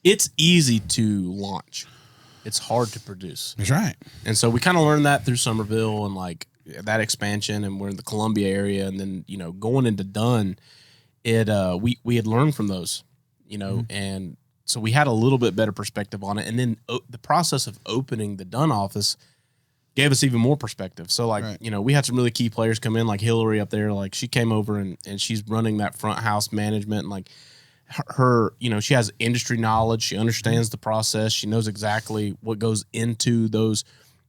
it's easy to launch. It's hard to produce. That's right. And so we kind of learned that through Somerville and like that expansion, and we're in the Columbia area, and then going into Dunn, we had learned from those, and so we had a little bit better perspective on it. And then the process of opening the Dunn office gave us even more perspective. So like, we had some really key players come in, like Hillary up there. Like she came over and she's running that front house management. And like her, she has industry knowledge. She understands the process. She knows exactly what goes into those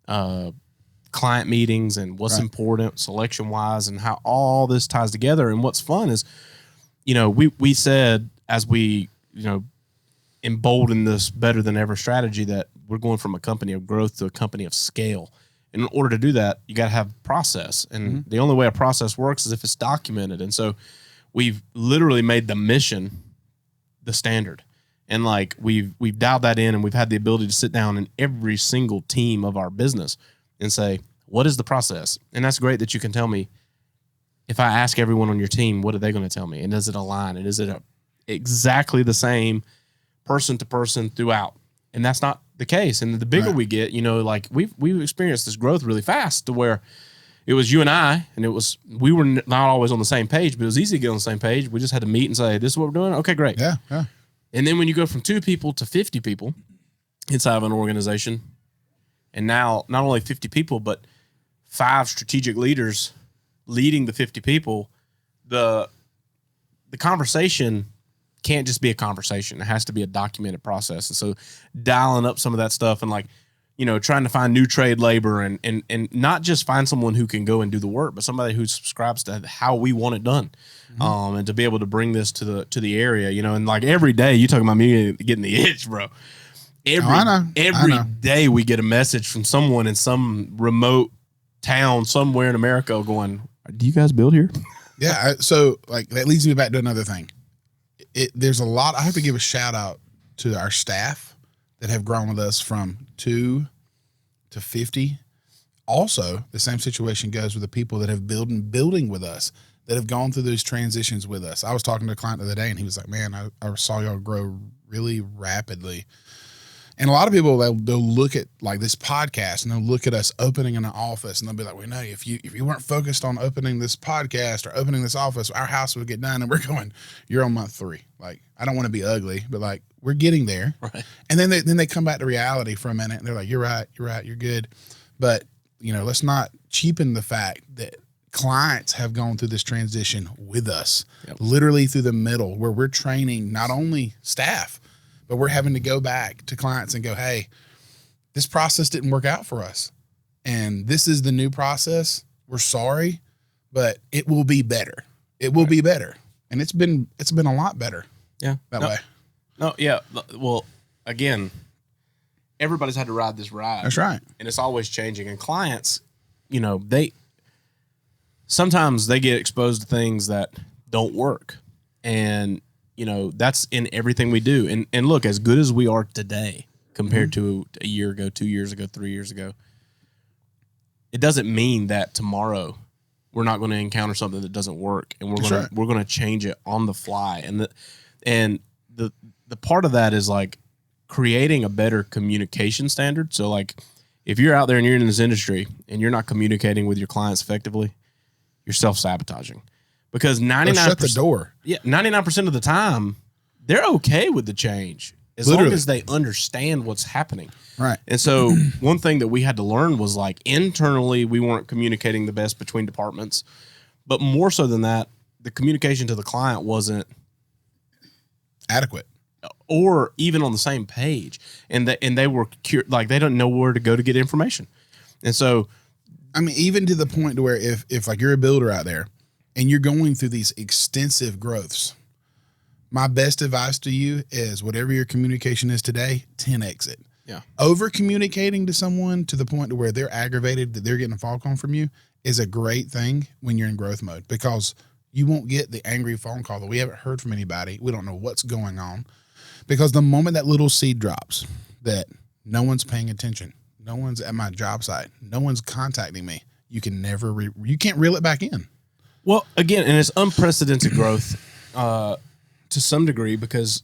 client meetings and what's important selection wise and how all this ties together. And what's fun is, we said as we, embolden this better than ever strategy that we're going from a company of growth to a company of scale. And in order to do that, you got to have process. And the only way a process works is if it's documented. And so we've literally made the mission the standard. And like we've dialed that in, and we've had the ability to sit down in every single team of our business and say, what is the process? And that's great that you can tell me. If I ask everyone on your team, what are they going to tell me? And does it align? And is it exactly the same person to person throughout? And that's not the case. And the bigger we get, like we've experienced this growth really fast to where it was you and I, and we were not always on the same page, but it was easy to get on the same page. We just had to meet and say, this is what we're doing. Okay, great. Yeah. And then when you go from 2 people to 50 people inside of an organization, and now not only 50 people, but 5 strategic leaders leading the 50 people, the conversation can't just be a conversation. It has to be a documented process. And so dialing up some of that stuff and like, trying to find new trade labor and not just find someone who can go and do the work, but somebody who subscribes to how we want it done. And to be able to bring this to the area, and like every day you talking about me getting the itch, bro. Every day we get a message from someone in some remote town somewhere in America going, do you guys build here? Yeah. So like that leads me back to another thing. There's a lot. I have to give a shout out to our staff that have grown with us from 2 to 50. Also, the same situation goes with the people that have building with us, that have gone through those transitions with us. I was talking to a client the other day, and he was like, man, I saw y'all grow really rapidly. And a lot of people, they'll look at like this podcast and they'll look at us opening an office and they'll be like, well, no, if you weren't focused on opening this podcast or opening this office, our house would get done. And we're going, you're on month 3. Like, I don't want to be ugly, but like we're getting there. Right. And then they come back to reality for a minute and they're like, you're right, you're good. But let's not cheapen the fact that clients have gone through this transition with us, literally through the middle, where we're training not only staff, but we're having to go back to clients and go, hey, this process didn't work out for us. And this is the new process. We're sorry, but it will be better. It will be better. And it's been a lot better. Yeah. That way. No, yeah. Well, again, everybody's had to ride this ride. That's right. And it's always changing. And clients, sometimes they get exposed to things that don't work. And that's in everything we do. And look, as good as we are today compared to a year ago, 2 years ago, 3 years ago, it doesn't mean that tomorrow we're not going to encounter something that doesn't work, and we're going to change it on the fly. And the part of that is like creating a better communication standard. So like if you're out there and you're in this industry and you're not communicating with your clients effectively, you're self-sabotaging. Because 99% shut the door. Yeah, 99% of the time, they're okay with the change as long as they understand what's happening. Right. And so one thing that we had to learn was like internally we weren't communicating the best between departments, but more so than that, the communication to the client wasn't adequate or even on the same page, and they were like they don't know where to go to get information. And so, I mean, even to the point to where if like you're a builder out there, and you're going through these extensive growths, my best advice to you is whatever your communication is today, 10x it. Yeah. Over communicating to someone to the point to where they're aggravated that they're getting a phone call from you is a great thing when you're in growth mode, because you won't get the angry phone call that we haven't heard from anybody. We don't know what's going on, because the moment that little seed drops that no one's paying attention, no one's at my job site, no one's contacting me, you can never, you can't reel it back in. Well, again, and it's unprecedented growth to some degree because,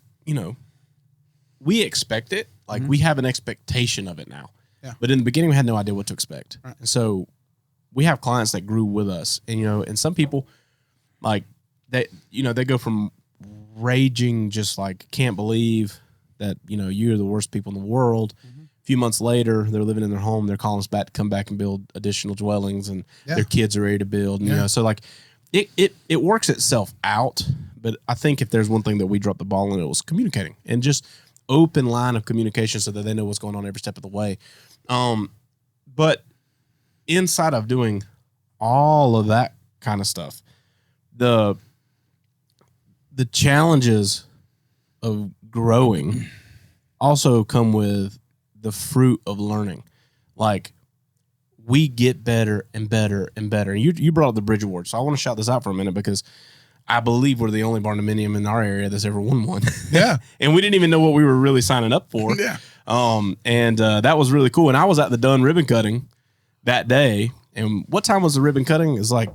we expect it. Like we have an expectation of it now. Yeah. But in the beginning, we had no idea what to expect. Right. And so we have clients that grew with us, and and some people like they go from raging, just like can't believe that you're the worst people in the world. A few months later, they're living in their home. They're calling us back to come back and build additional dwellings, and their kids are ready to build. And, so like it works itself out. But I think if there's one thing that we dropped the ball on, it was communicating, and just open line of communication so that they know what's going on every step of the way. But inside of doing all of that kind of stuff, the challenges of growing also come with the fruit of learning. Like we get better and better and better. And you brought up the Bridge Award, so I want to shout this out for a minute because I believe we're the only barndominium in our area that's ever won one. Yeah. And we didn't even know what we were really signing up for. Yeah. And that was really cool. And I was at the Dunn ribbon cutting that day. And what time was the ribbon cutting? It was like,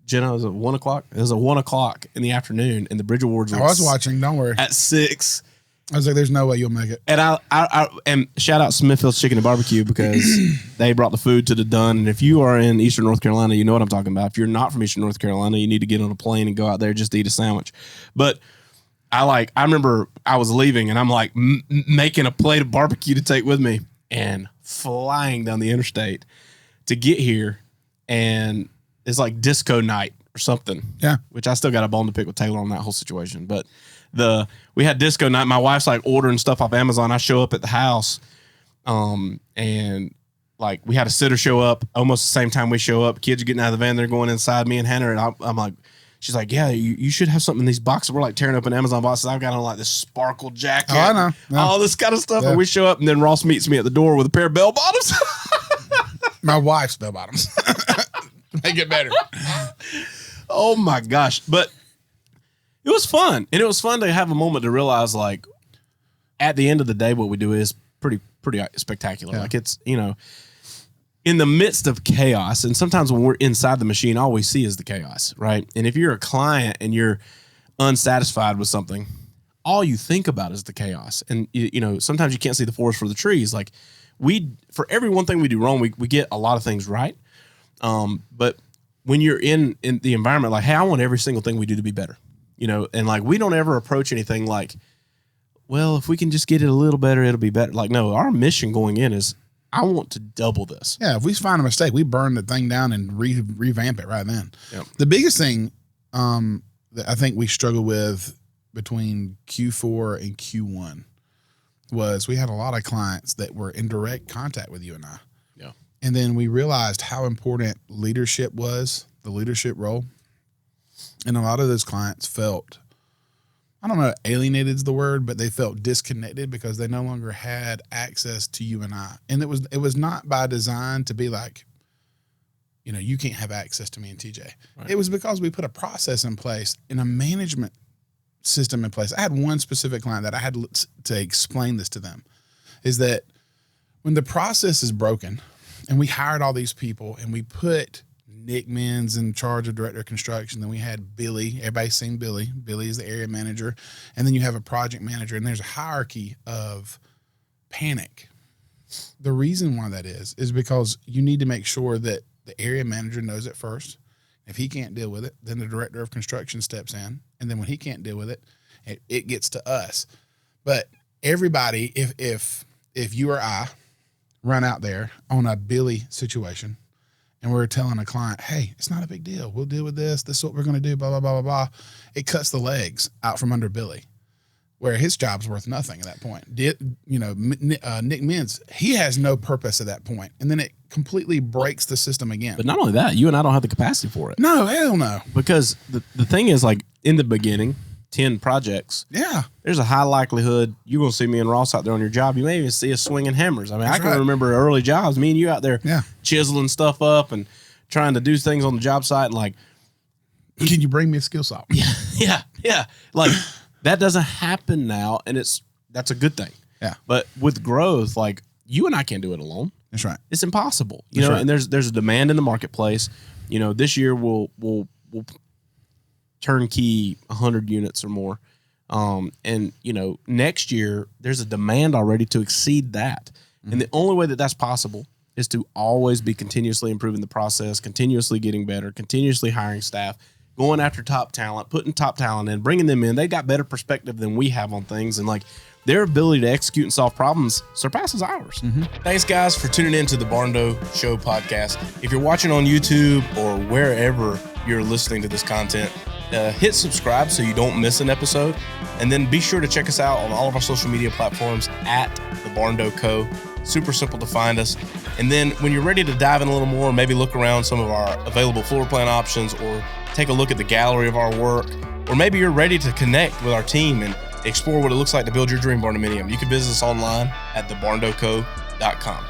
Jenna, was it 1 o'clock? It was at 1 o'clock in the afternoon, and the Bridge Awards I was watching, don't worry. at 6. I was like, there's no way you'll make it. And I shout out Smithfield's Chicken and Barbecue because they brought the food to the Dunn. And if you are in Eastern North Carolina, you know what I'm talking about. If you're not from Eastern North Carolina, you need to get on a plane and go out there just to eat a sandwich. But I remember I was leaving and I'm like making a plate of barbecue to take with me and flying down the interstate to get here. And it's like disco night or something. Yeah. Which I still got a bone to pick with Taylor on that whole situation. But we had disco night. My wife's like ordering stuff off Amazon. I show up at the house, and like we had a sitter show up almost the same time we show up. Kids are getting out of the van. They're going inside. Me and Hannah, and I'm like, she's like, yeah, you should have something in these boxes. We're like tearing open Amazon boxes. I've got on like this sparkle jacket. Oh, I know. Yeah. All this kind of stuff. Yeah. And we show up, and then Ross meets me at the door with a pair of bell bottoms. My wife's bell bottoms. Make it better. Oh my gosh. But it was fun. And it was fun to have a moment to realize, like, at the end of the day, what we do is pretty spectacular. Yeah. Like, it's, in the midst of chaos, and sometimes when we're inside the machine, all we see is the chaos, right? And if you're a client and you're unsatisfied with something, all you think about is the chaos. And, sometimes you can't see the forest for the trees. Like, for every one thing we do wrong, we get a lot of things right. But when you're in the environment, like, hey, I want every single thing we do to be better. And like, we don't ever approach anything like, well, if we can just get it a little better, it'll be better. Like, no, our mission going in is, I want to double this. Yeah. If we find a mistake, we burn the thing down and revamp it right then. Yep. The biggest thing, that I think we struggled with between Q4 and Q1 was we had a lot of clients that were in direct contact with you and I. Yeah. And then we realized how important leadership was, the leadership role. And a lot of those clients felt, I don't know, alienated is the word, but they felt disconnected because they no longer had access to you and I. And it was not by design to be like, you can't have access to me and TJ. Right. It was because we put a process in place and a management system in place. I had one specific client that I had to explain this to them, is that when the process is broken and we hired all these people and we put Nick Men's in charge of director of construction. Then we had Billy. Everybody's seen Billy. Billy is the area manager. And then you have a project manager, and there's a hierarchy of panic. The reason why that is because you need to make sure that the area manager knows it first. If he can't deal with it, then the director of construction steps in. And then when he can't deal with it, it gets to us. But everybody, if you or I run out there on a Billy situation, and we're telling a client, hey, it's not a big deal. We'll deal with this. This is what we're going to do, blah, blah, blah, blah, blah. It cuts the legs out from under Billy, where his job's worth nothing at that point. Nick Men's, he has no purpose at that point. And then it completely breaks the system again. But not only that, you and I don't have the capacity for it. No, hell no. Because the thing is, like, in the beginning, 10 projects. Yeah. There's a high likelihood you're going to see me and Ross out there on your job. You may even see us swinging hammers. I mean, I can remember early jobs, me and you out there chiseling stuff up and trying to do things on the job site. And like, can you bring me a skill saw? Yeah. Like, that doesn't happen now. And that's a good thing. Yeah. But with growth, like, you and I can't do it alone. That's right. It's impossible. And there's a demand in the marketplace. This year we'll turnkey 100 units or more. And, you know, next year there's a demand already to exceed that. And the only way that that's possible is to always be continuously improving the process, continuously getting better, continuously hiring staff, going after top talent, putting top talent in, bringing them in. They got better perspective than we have on things. And like their ability to execute and solve problems surpasses ours. Thanks guys for tuning in to the Barndo Show podcast. If you're watching on YouTube or wherever you're listening to this content, hit subscribe so you don't miss an episode. And then be sure to check us out on all of our social media platforms at the Barndo Co. Super simple to find us. And then when you're ready to dive in a little more, maybe look around some of our available floor plan options or take a look at the gallery of our work, or maybe you're ready to connect with our team and explore what it looks like to build your dream barndominium, you can visit us online at thebarndoco.com.